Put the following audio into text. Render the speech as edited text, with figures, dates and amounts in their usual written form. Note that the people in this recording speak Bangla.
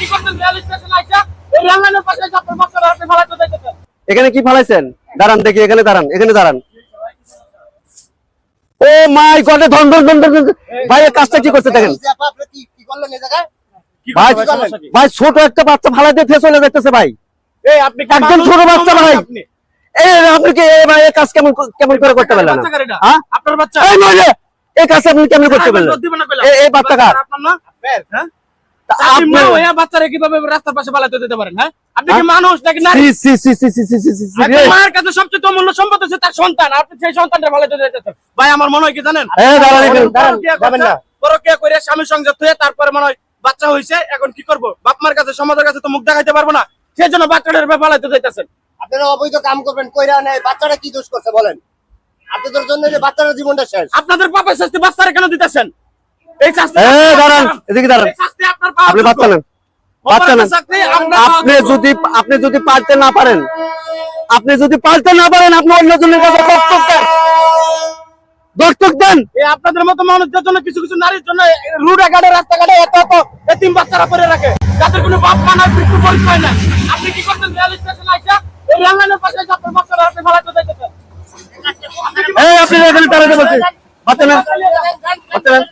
কি করতেন রেল স্টেশন আইসা এই রেল লাইনের পাশে আপনার বাচ্চারা আপনি ফালাতে যাইতেছেন? এখানে কি ফালাইছেন? দাঁড়ান দেখি, এখানে দাঁড়ান, এখানে দাঁড়ান। ও মাই গড, ধন ধন ধন ধন। ভাই এই কাজটা কি করতে দেখেন আপনি কি করলেন এই জায়গায়? ভাই? ভাই ছোট একটা বাচ্চা ফালাই দিয়ে ফেস চলে যাইতেছে ভাই। এই আপনি কি একদম মানুষ ছোট বাচ্চা ভাই। আপনি? এই আপনি কি এই ভাই এই কাজ কেমন কেমন করে করতে পারলেন? বাচ্চা কার এটা? হ্যাঁ আপনার বাচ্চা? এই নইলে এই কাজ আপনি কেমন করতে পারলেন? এই বাচ্চা কার? আপনার না? হ্যাঁ? আপনি আপনি মা হইয়া বাচ্চারে কিভাবে রাস্তার পাশে ফালাতে দিতে পারেন? হ্যাঁ? আপনি কি মানুষ নাকি নারী? সি সি সি সি সি সি সি সি আপনার মায়ের কাছে সবচেয়ে অমূল্য সম্পদ হচ্ছে তার সন্তান। আপনি সেই সন্তানটা ফালাতে যাইতেছেন। ভাই আমার মনে হয় কি জানেন? এই দাঁড়ান এখানে, দাঁড়ান। যাবেন না। পরকিয়া করে স্বামী সংযত হয়ে তারপরে মনে হয় বাচ্চা হইছে, এখন কি করব? বাপ মার কাছে সমাজের কাছে তো মুখ দেখাইতে পারবো না, সেজন্য বাচ্চাটার ফালাতে যাইতেছেন। আপনারা অবৈধ কাম করবেন, কইরা নেই। বাচ্চাটা কি দোষ করছে বলেন? আপনাদের জন্য যে বাচ্চাটার জীবনটা শেষ। আপনাদের পাপের শাস্তি বাচ্চারা কেন দিতেছেন? এই শাস্তি এই দাঁড়ান, এদিকে দাঁড়ান। এই শাস্তি আপনার পাওয়া আপনি বাচ্চা নেন, বাচ্চা নেন। আপনি যদি পারতে না পারেন, আপনি যদি পারতে না পারেন, আপনি অন্যজনের কাছে দস্তক দেন, দস্তক দেন। এই আপনাদের মতো মানুষদের জন্য কিছু কিছু নারীর জন্য রোডঘাটে রাস্তাঘাটে এত এত এতিম বাচ্চারা পড়ে রাখে, যাদের কোনো বাপ মা নাই, মৃত্যু পরিচয় নাই। আপনি কি করতেন রেল স্টেশন আইসা এই রেল লাইনের পাশে আপনার বাচ্চারা আপনি ফালাতে যাইতেছেন? এই আপনি এখানে দাঁড়াতে বলছি, বাচ্চা নেন, বাচ্চা নেন।